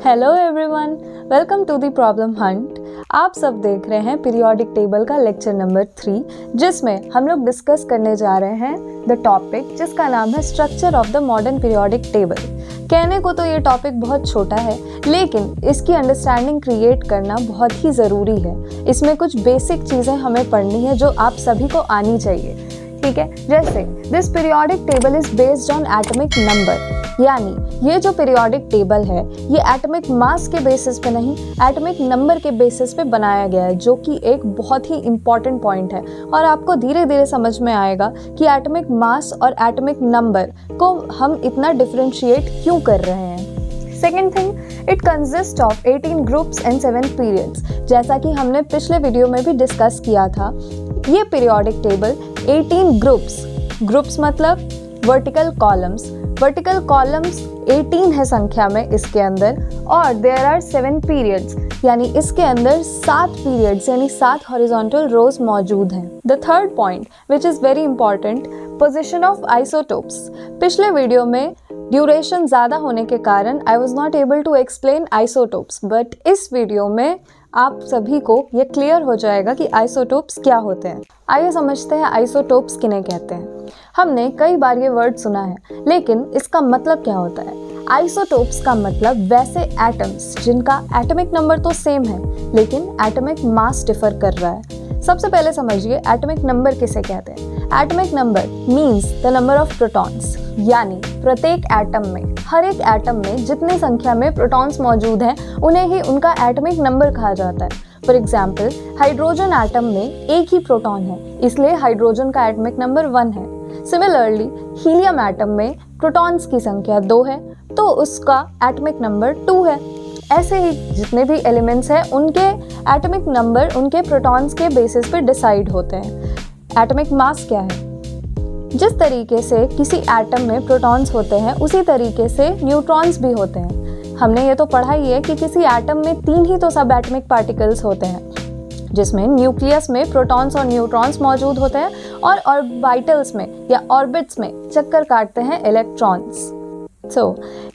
Hello everyone, welcome to the problem hunt. आप सब देख रहे हैं पीरियोडिक टेबल का लेक्चर नंबर 3, जिसमें हम लोग डिस्कस करने जा रहे हैं द टॉपिक जिसका नाम है structure of the modern periodic table. कहने को तो ये टॉपिक बहुत छोटा है, लेकिन इसकी अंडरस्टैंडिंग क्रिएट करना बहुत ही ज़रूरी है। इसमें कुछ बेसिक चीज़ें हमें पढ़नी है जो आप सभी को आनी चाहिए, ठीक है। जैसे this periodic table is based on atomic number, यानी ये जो पीरियोडिक टेबल है ये एटॉमिक मास के बेसिस पे नहीं, एटॉमिक नंबर के बेसिस पे बनाया गया है, जो कि एक बहुत ही इम्पॉर्टेंट पॉइंट है। और आपको धीरे धीरे समझ में आएगा कि एटॉमिक मास और एटॉमिक नंबर को हम इतना डिफरेंशिएट क्यों कर रहे हैं। Second thing, it consist of 18 groups and 7 periods. जैसा कि हमने पिछले वीडियो में भी डिस्कस किया था, ये पीरियोडिक टेबल 18 ग्रुप्स मतलब वर्टिकल कॉलम्स 18 है संख्या में इसके अंदर, और देयर आर 7 पीरियड्स, यानी इसके अंदर 7 पीरियड्स यानी 7 हॉरिजॉन्टल रोज मौजूद हैं। The third point which is very important, position of isotopes. पिछले वीडियो में ड्यूरेशन ज़्यादा होने के कारण I was not able to explain isotopes, but इस वीडियो में आप सभी को ये क्लियर हो जाएगा कि आइसोटोप्स क्या होते हैं। आइए समझते हैं आइसोटोप्स किन्हें कहते हैं। हमने कई बार ये वर्ड सुना है, लेकिन इसका मतलब क्या होता है। आइसोटोप्स का मतलब वैसे एटम्स जिनका एटॉमिक नंबर तो सेम है, लेकिन एटॉमिक मास डिफर कर रहा है। सबसे पहले समझिए एटॉमिक नंबर किसे कहते हैं। Atomic number means the number of protons, यानी प्रत्येक एटम में, हर एक एटम में जितनी संख्या में प्रोटॉन्स मौजूद हैं उन्हें ही उनका एटॉमिक नंबर कहा जाता है। फॉर एग्जाम्पल, हाइड्रोजन एटम में एक ही प्रोटॉन है, इसलिए हाइड्रोजन का एटॉमिक नंबर 1 है। सिमिलरली हीलियम एटम में प्रोटॉन्स की संख्या 2 है, तो उसका एटॉमिक नंबर 2 है। ऐसे ही जितने भी एलिमेंट्स हैं उनके एटॉमिक नंबर उनके प्रोटॉन्स के बेसिस पे डिसाइड होते हैं। एटॉमिक मास क्या है? जिस तरीके से किसी एटम में प्रोटॉन्स होते हैं, उसी तरीके से न्यूट्रॉन्स भी होते हैं। हमने ये तो पढ़ा ही है कि किसी एटम में 3 ही तो सब एटॉमिक पार्टिकल्स होते हैं, जिसमें न्यूक्लियस में प्रोटॉन्स और न्यूट्रॉन्स मौजूद होते हैं, और ऑर्बिटल्स में या ऑर्बिट्स में चक्कर काटते हैं इलेक्ट्रॉन्स।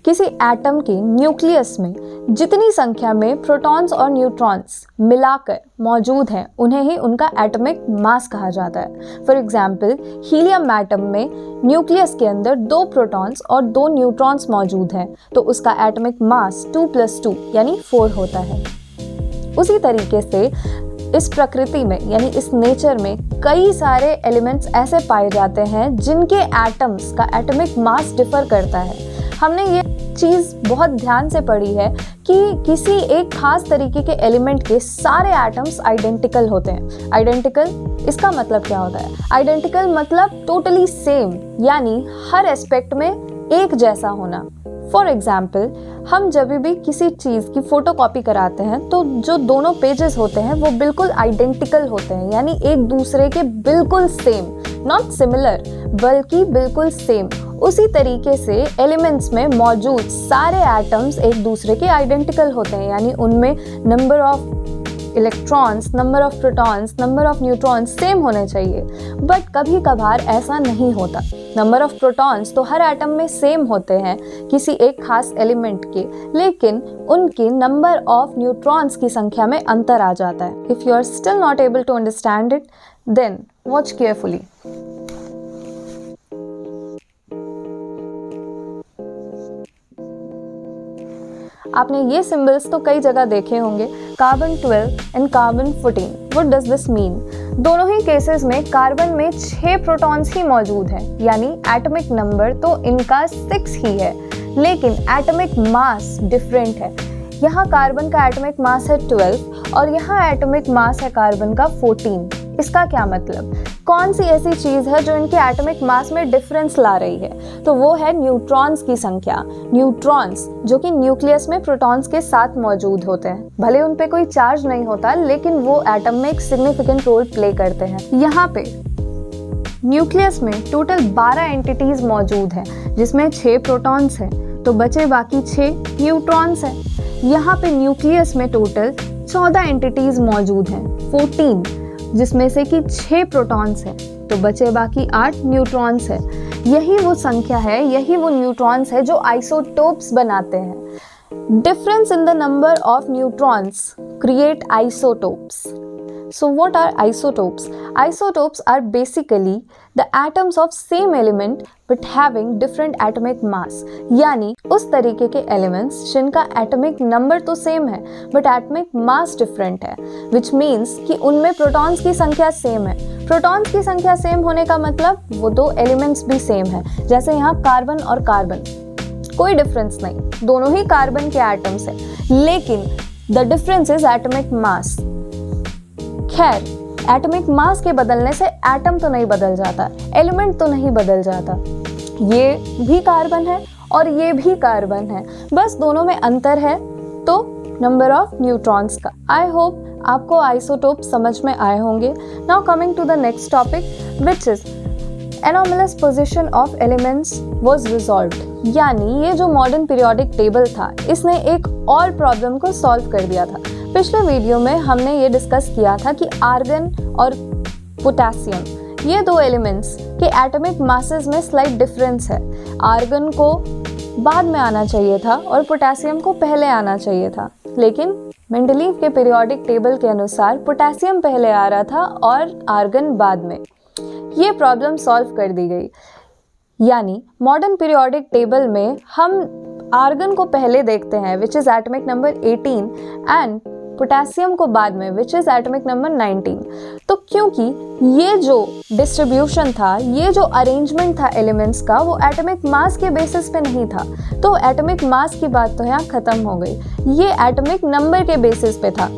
किसी एटम के न्यूक्लियस में जितनी संख्या में प्रोटॉन्स और न्यूट्रॉन्स मिलाकर मौजूद हैं, उन्हें ही उनका एटॉमिक मास कहा जाता है। फॉर एग्जाम्पल, हीलियम एटम में न्यूक्लियस के अंदर 2 प्रोटॉन्स और 2 न्यूट्रॉन्स मौजूद हैं, तो उसका एटॉमिक मास 2 + 2 यानी 4 होता है। उसी तरीके से इस प्रकृति में यानी इस नेचर में कई सारे एलिमेंट्स ऐसे पाए जाते हैं जिनके एटम्स का एटॉमिक मास डिफर करता है। हमने ये चीज़ बहुत ध्यान से पढ़ी है कि किसी एक खास तरीके के एलिमेंट के सारे एटम्स आइडेंटिकल होते हैं। आइडेंटिकल इसका मतलब क्या होता है? आइडेंटिकल मतलब टोटली सेम, यानी हर एस्पेक्ट में एक जैसा होना। फॉर एग्जाम्पल, हम जब भी किसी चीज़ की फ़ोटोकॉपी कराते हैं तो जो दोनों पेजेस होते हैं वो बिल्कुल आइडेंटिकल होते हैं, यानी एक दूसरे के बिल्कुल सेम, नॉट सिमिलर बल्कि बिल्कुल सेम। उसी तरीके से एलिमेंट्स में मौजूद सारे एटम्स एक दूसरे के आइडेंटिकल होते हैं, यानी उनमें number of electrons, number of protons, number of neutrons same होने चाहिए। बट कभी कभार ऐसा नहीं होता। नंबर ऑफ प्रोटॉन्स तो हर एटम में सेम होते हैं किसी एक खास एलिमेंट के, लेकिन उनके नंबर ऑफ न्यूट्रॉन्स की संख्या में अंतर आ जाता है। If you are still not able to understand it, then watch carefully. आपने ये सिंबल्स तो कई जगह देखे होंगे, carbon 12 and carbon 14। What does this mean? दोनों ही केसेस में कार्बन में 6 प्रोटॉन्स ही मौजूद हैं, यानी एटॉमिक नंबर तो इनका 6 ही है, लेकिन एटॉमिक मास डिफरेंट है। यहाँ कार्बन का एटॉमिक मास है 12 और यहाँ एटॉमिक मास है कार्बन का 14। इसका क्या मतलब, कौन सी ऐसी चीज है जो इनके एटॉमिक मास में डिफरेंस ला रही है? तो वो है न्यूट्रॉन्स की संख्या। न्यूट्रॉन्स जो कि न्यूक्लियस में प्रोटॉन्स के साथ मौजूद होते हैं, भले उन पे कोई चार्ज नहीं होता लेकिन वो एटम में एक सिग्निफिकेंट रोल प्ले करते हैं। यहाँ पे न्यूक्लियस में टोटल 12 एंटिटीज मौजूद हैं, जिसमें 6 प्रोटॉन्स हैं, तो बचे बाकी 6 न्यूट्रॉन्स हैं। यहाँ पे न्यूक्लियस में टोटल 14 एंटिटीज मौजूद हैं, 14, जिसमें से कि 6 प्रोटॉन्स हैं, तो बचे बाकी 8 न्यूट्रॉन्स हैं। यही वो संख्या है, यही वो न्यूट्रॉन्स है जो आइसोटोप्स बनाते हैं। Difference in the number of neutrons create isotopes. So what are isotopes? Isotopes are basically the atoms of same element but having different atomic mass. यानी उस तरीके के elements जिनका atomic number तो same है but atomic mass different है, which means कि उनमें protons की संख्या same है। protons की संख्या same होने का मतलब वो दो elements भी same है, जैसे यहाँ कार्बन और कार्बन, कोई difference नहीं, दोनों ही कार्बन के atoms है, लेकिन the difference is atomic mass। खैर, एटॉमिक मास के बदलने से एटम तो नहीं बदल जाता, एलिमेंट तो नहीं बदल जाता। ये भी कार्बन है और ये भी कार्बन है, बस दोनों में अंतर है तो नंबर ऑफ न्यूट्रॉन्स का। आई होप आपको आइसोटोप समझ में आए होंगे। Now coming to the next topic which is anomalous position of elements was resolved. यानी ये जो मॉडर्न पीरियोडिक टेबल था, इसने एक और प्रॉब्लम को सॉल्व कर दिया था। पिछले वीडियो में हमने ये डिस्कस किया था कि आर्गन और पोटेशियम, ये दो एलिमेंट्स के एटॉमिक मासेस में स्लाइट डिफरेंस है। आर्गन को बाद में आना चाहिए था और पोटेशियम को पहले आना चाहिए था, लेकिन मेंडलीव के पीरियोडिक टेबल के अनुसार पोटेशियम पहले आ रहा था और आर्गन बाद में। ये प्रॉब्लम सॉल्व कर दी गई। यानी मॉडर्न पीरियोडिक टेबल में हम आर्गन को पहले देखते हैं which is atomic number 18 and potassium को बाद में विच इज एटॉमिक नंबर 19। तो क्योंकि ये जो डिस्ट्रीब्यूशन था, ये जो अरेंजमेंट था एलिमेंट्स का, वो एटॉमिक मास के बेसिस पे नहीं था, तो एटॉमिक मास की बात तो यहाँ खत्म हो गई। ये एटॉमिक नंबर के बेसिस पे था।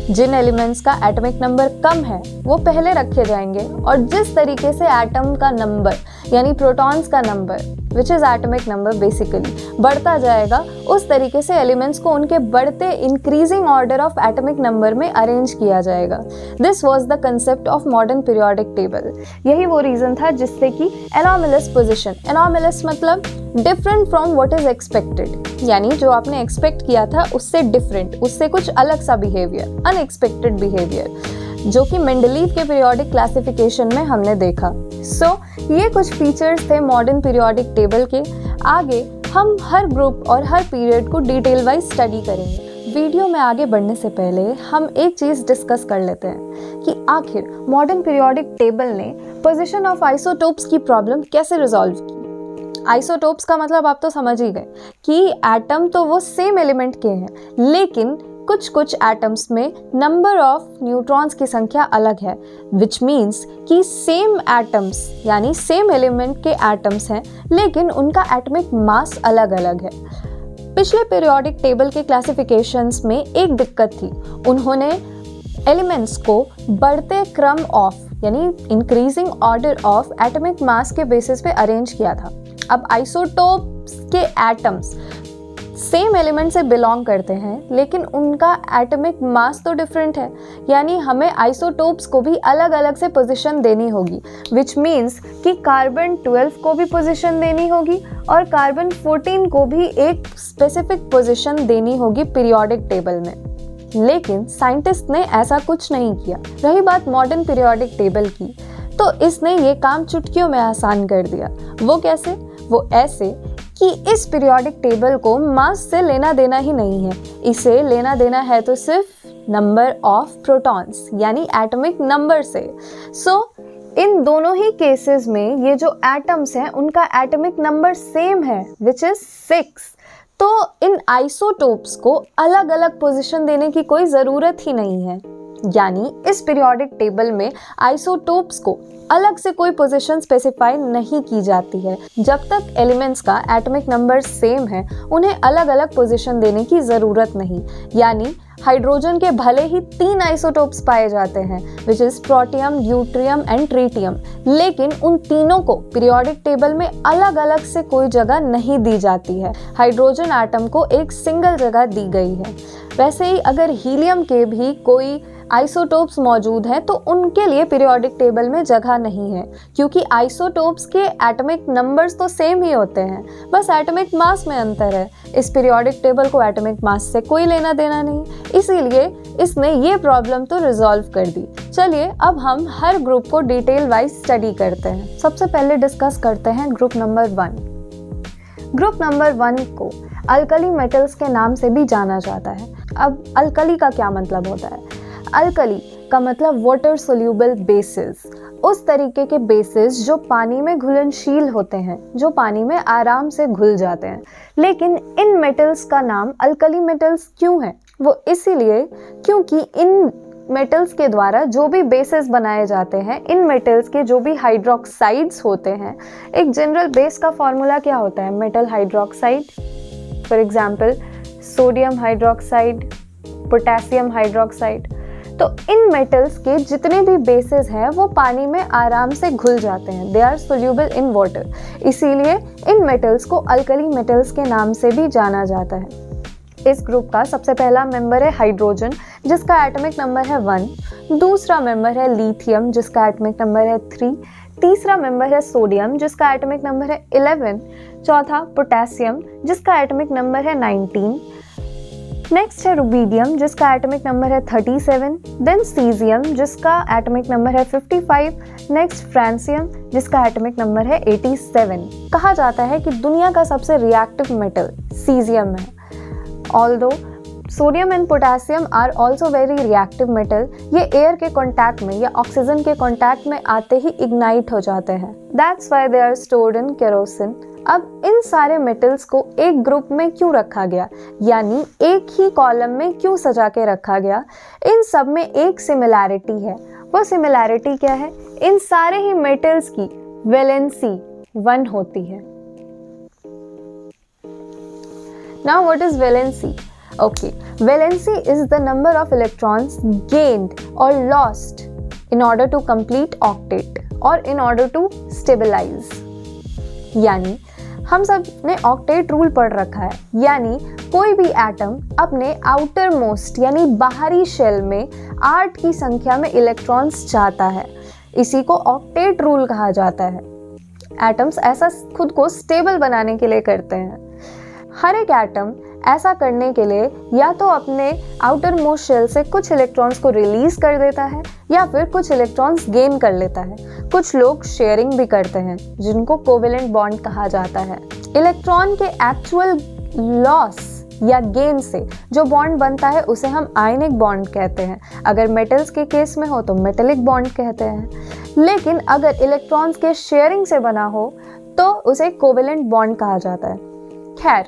जिन एलिमेंट्स का एटॉमिक नंबर कम है वो पहले रखे जाएंगे, और जिस तरीके से एटम का नंबर यानी प्रोटॉन्स का number which is atomic number basically बढ़ता जाएगा, उस तरीके से एलिमेंट्स को उनके बढ़ते increasing order of atomic number में अरेंज किया जाएगा। This was the concept of modern periodic table. यही वो रीजन था जिससे कि एनोमलस पोजीशन, एनोमलस मतलब different from what is expected, यानी जो आपने एक्सपेक्ट किया था उससे डिफरेंट, उससे कुछ अलग सा बिहेवियर, अनएक्सपेक्टेड बिहेवियर, जो कि मेंडलीव के पीरियोडिक क्लासिफिकेशन में हमने देखा। ये कुछ फीचर्स थे मॉडर्न पीरियोडिक टेबल के। आगे हम हर ग्रुप और हर पीरियड को डिटेल वाइज स्टडी करेंगे। वीडियो में आगे बढ़ने से पहले हम एक चीज़ डिस्कस कर लेते हैं कि आखिर मॉडर्न पीरियोडिक टेबल ने पोजीशन ऑफ आइसोटोप्स की प्रॉब्लम कैसे रिजॉल्व की। आइसोटोप्स का मतलब आप तो समझ ही गए कि एटम तो वो सेम एलिमेंट के हैं, लेकिन कुछ कुछ एटम्स में नंबर ऑफ न्यूट्रॉन्स की संख्या अलग है, विच मीन्स कि सेम एटम्स यानी सेम एलिमेंट के एटम्स हैं, लेकिन उनका एटॉमिक मास अलग अलग है। पिछले पीरियोडिक टेबल के क्लासिफिकेशंस में एक दिक्कत थी, उन्होंने एलिमेंट्स को बढ़ते क्रम ऑफ यानी increasing order of atomic mass के बेसिस पे अरेंज किया था। अब आइसोटोप्स के एटम्स सेम एलिमेंट से बिलोंग करते हैं, लेकिन उनका एटॉमिक मास तो डिफरेंट है, यानी हमें आइसोटोप्स को भी अलग अलग से पोजीशन देनी होगी, विच मीन्स कि कार्बन 12 को भी पोजीशन देनी होगी और कार्बन 14 को भी एक स्पेसिफिक पोजीशन देनी होगी पीरियोडिक टेबल में। लेकिन साइंटिस्ट ने ऐसा कुछ नहीं किया। रही बात मॉडर्न पीरियोडिक टेबल की, तो इसने ये काम चुटकियों में आसान कर दिया। वो कैसे? वो ऐसे कि इस पीरियोडिक टेबल को मास से लेना देना ही नहीं है, इसे लेना देना है तो सिर्फ नंबर ऑफ प्रोटॉन्स यानी एटॉमिक नंबर से। इन दोनों ही केसेस में ये जो एटम्स हैं उनका एटॉमिक नंबर सेम है विच इज 6। तो इन आइसोटोप्स को अलग अलग पोजीशन देने की कोई ज़रूरत ही नहीं है, यानी इस पीरियोडिक टेबल में आइसोटोप्स को अलग से कोई पोजीशन स्पेसिफाई नहीं की जाती है। जब तक एलिमेंट्स का एटॉमिक नंबर सेम है, उन्हें अलग अलग पोजीशन देने की ज़रूरत नहीं, यानी हाइड्रोजन के भले ही 3 आइसोटोप्स पाए जाते हैं, which is protium, deuterium and tritium, लेकिन उन तीनों को पीरियोडिक टेबल में अलग अलग से कोई जगह नहीं दी जाती है। हाइड्रोजन एटम को एक सिंगल जगह दी गई है। वैसे ही अगर हीलियम के भी कोई आइसोटोप्स मौजूद हैं तो उनके लिए पीरियोडिक टेबल में जगह नहीं है, क्योंकि आइसोटोप्स के एटॉमिक नंबर्स तो सेम ही होते हैं, बस एटॉमिक मास में अंतर है। इस पीरियोडिक टेबल को एटॉमिक मास से कोई लेना देना नहीं, इसीलिए इसने ये प्रॉब्लम तो रिजॉल्व कर दी। चलिए अब हम हर ग्रुप को डिटेल वाइज स्टडी करते हैं। सबसे पहले डिस्कस करते हैं ग्रुप नंबर 1। ग्रुप नंबर 1 को अल्कली मेटल्स के नाम से भी जाना जाता है। अब अल्कली का क्या मतलब होता है? अल्कली का मतलब वाटर सोल्यूबल बेसिस, उस तरीके के बेसिस जो पानी में घुलनशील होते हैं, जो पानी में आराम से घुल जाते हैं। लेकिन इन मेटल्स का नाम अल्कली मेटल्स क्यों है? वो इसीलिए क्योंकि इन मेटल्स के द्वारा जो भी बेसिस बनाए जाते हैं, इन मेटल्स के जो भी हाइड्रोक्साइड्स होते हैं, एक जनरल बेस का फॉर्मूला क्या होता है? Metal hydroxide, for example sodium hydroxide, potassium hydroxide. तो इन मेटल्स के जितने भी बेसिस हैं वो पानी में आराम से घुल जाते हैं, they are soluble in water, इसीलिए इन मेटल्स को अल्कली मेटल्स के नाम से भी जाना जाता है। इस ग्रुप का सबसे पहला मेंबर है हाइड्रोजन, जिसका एटॉमिक नंबर है 1। दूसरा मेंबर है लिथियम, जिसका एटॉमिक नंबर है 3। तीसरा मेंबर है सोडियम, जिसका एटॉमिक नंबर है 11। चौथा पोटेशियम, जिसका एटॉमिक नंबर है 19। नेक्स्ट है रुबीडियम, जिसका एटॉमिक नंबर है 37। देन सीजियम, जिसका एटॉमिक नंबर है 55। नेक्स्ट फ्रांसियम, जिसका एटॉमिक नंबर है 87। कहा जाता है कि दुनिया का सबसे रिएक्टिव मेटल सीजियम है। Although sodium and potassium are also very reactive metal, ये एयर के कॉन्टैक्ट में या ऑक्सीजन के कॉन्टैक्ट में आते ही इग्नाइट हो जाते हैं। That's why they are stored in kerosene. अब इन सारे मेटल्स को एक ग्रुप में क्यों रखा गया, यानी एक ही कॉलम में क्यों सजा के रखा गया? इन सब में एक सिमिलैरिटी है। वो सिमिलैरिटी क्या है? इन सारे ही मेटल्स की वैलेंसी 1 होती है। Now what is valency? Okay, valency is the number of electrons gained or lost in order to complete octet or in order to stabilize. यानी हम सब ने ऑक्टेट रूल पढ़ रखा है, यानी कोई भी एटम अपने आउटर मोस्ट यानी बाहरी शेल में 8 की संख्या में इलेक्ट्रॉन्स चाहता है, इसी को ऑक्टेट रूल कहा जाता है। एटम्स ऐसा खुद को स्टेबल बनाने के लिए करते हैं। हर एक एटम ऐसा करने के लिए या तो अपने आउटर मोस्ट शेल से कुछ इलेक्ट्रॉन्स को रिलीज कर देता है या फिर कुछ इलेक्ट्रॉन्स गेन कर लेता है। कुछ लोग शेयरिंग भी करते हैं, जिनको कोवेलेंट बॉन्ड कहा जाता है। इलेक्ट्रॉन के एक्चुअल लॉस या गेन से जो बॉन्ड बनता है उसे हम आयनिक बॉन्ड कहते हैं। अगर मेटल्स के केस में हो तो मेटेलिक बॉन्ड कहते हैं। लेकिन अगर इलेक्ट्रॉन्स के शेयरिंग से बना हो तो उसे कोवेलेंट बॉन्ड कहा जाता है। खैर,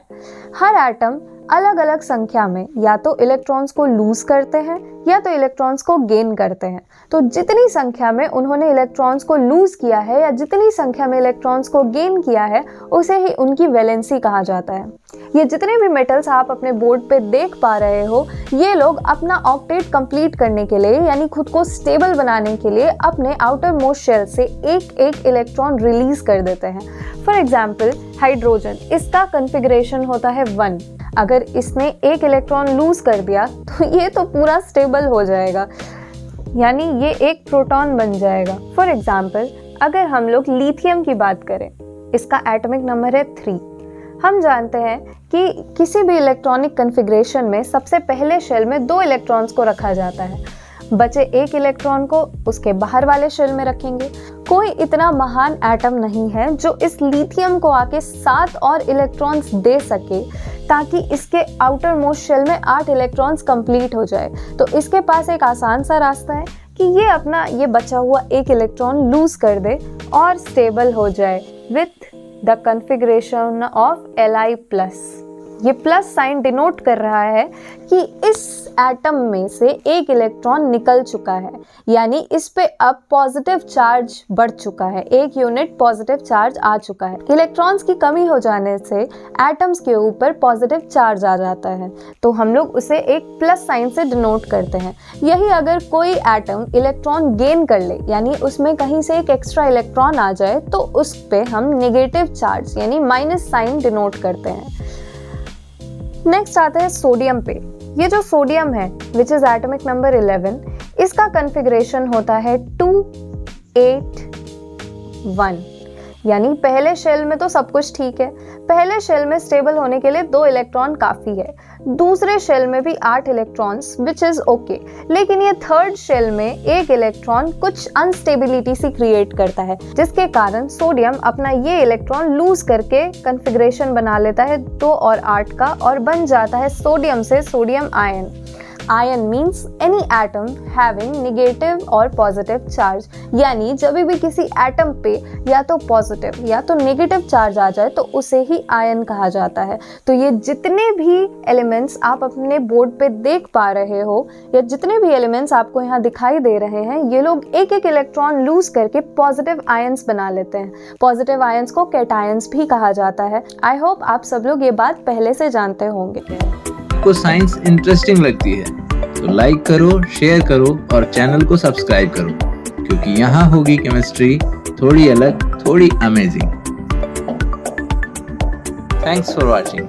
हर एटम अलग अलग संख्या में या तो इलेक्ट्रॉन्स को लूज करते हैं या तो इलेक्ट्रॉन्स को गेन करते हैं। तो जितनी संख्या में उन्होंने इलेक्ट्रॉन्स को लूज किया है या जितनी संख्या में इलेक्ट्रॉन्स को गेन किया है उसे ही उनकी वैलेंसी कहा जाता है। ये जितने भी मेटल्स आप अपने बोर्ड पे देख पा रहे हो, ये लोग अपना ऑक्टेट कंप्लीट करने के लिए यानी खुद को स्टेबल बनाने के लिए अपने आउटर मोस्ट शेल से एक एक इलेक्ट्रॉन रिलीज कर देते हैं। फॉर एग्जाम्पल हाइड्रोजन, इसका कॉन्फ़िगरेशन होता है 1। अगर इसने एक इलेक्ट्रॉन लूज कर दिया तो ये तो पूरा स्टेबल हो जाएगा, यानी ये एक प्रोटॉन बन जाएगा। फॉर एग्जाम्पल अगर हम लोग लिथियम की बात करें, इसका एटॉमिक नंबर है 3। हम जानते हैं कि किसी भी इलेक्ट्रॉनिक कॉन्फ़िगरेशन में सबसे पहले शेल में 2 इलेक्ट्रॉन्स को रखा जाता है, बचे एक इलेक्ट्रॉन को उसके बाहर वाले शेल में रखेंगे। कोई इतना महान एटम नहीं है जो इस लिथियम को आके 7 और इलेक्ट्रॉन्स दे सके ताकि इसके आउटर मोस्ट शेल में 8 इलेक्ट्रॉन्स कंप्लीट हो जाए। तो इसके पास एक आसान सा रास्ता है कि ये अपना ये बचा हुआ एक इलेक्ट्रॉन लूज कर दे और स्टेबल हो जाए with the configuration of Li+। ये प्लस साइन डिनोट कर रहा है कि इस एटम में से एक इलेक्ट्रॉन निकल चुका है, यानी इस पे अब पॉजिटिव चार्ज बढ़ चुका है, एक यूनिट पॉजिटिव चार्ज आ चुका है। इलेक्ट्रॉन्स की कमी हो जाने से एटम्स के ऊपर पॉजिटिव चार्ज आ जाता है, तो हम लोग उसे एक प्लस साइन से डिनोट करते हैं। यही अगर कोई एटम इलेक्ट्रॉन गेन कर ले, यानी उसमें कहीं से एक एक्स्ट्रा इलेक्ट्रॉन आ जाए, तो उस पे हम नेगेटिव चार्ज यानी माइनस साइन डिनोट करते हैं। नेक्स्ट आते हैं सोडियम पे। ये जो सोडियम है विच इज एटॉमिक नंबर 11, इसका कॉन्फ़िगरेशन होता है 281, यानी पहले शेल में तो सब कुछ ठीक है। पहले शेल में स्टेबल होने के लिए 2 इलेक्ट्रॉन काफ़ी है, दूसरे शेल में भी 8 इलेक्ट्रॉन्स विच इज़ ओके, लेकिन ये थर्ड शेल में एक इलेक्ट्रॉन कुछ अनस्टेबिलिटी सी क्रिएट करता है, जिसके कारण सोडियम अपना ये इलेक्ट्रॉन लूज करके कन्फिग्रेशन बना लेता है 2 और 8 का, और बन जाता है सोडियम से sodium ion. Ion means any atom having negative और पॉजिटिव चार्ज, यानी जब भी किसी एटम पे या तो पॉजिटिव या तो नेगेटिव चार्ज आ जाए तो उसे ही आयन कहा जाता है। तो ये जितने भी एलिमेंट्स आप अपने बोर्ड पे देख पा रहे हो, या जितने भी एलिमेंट्स आपको यहाँ दिखाई दे रहे हैं, ये लोग एक एक इलेक्ट्रॉन लूज करके पॉजिटिव आयंस बना लेते हैं। पॉजिटिव आयंस को कैटायंस भी कहा जाता है। आई होप आप सब लोग ये बात पहले से जानते होंगे। को साइंस इंटरेस्टिंग लगती है तो लाइक करो, शेयर करो और चैनल को सब्सक्राइब करो, क्योंकि यहाँ होगी केमिस्ट्री थोड़ी अलग, थोड़ी अमेजिंग। Thanks for watching.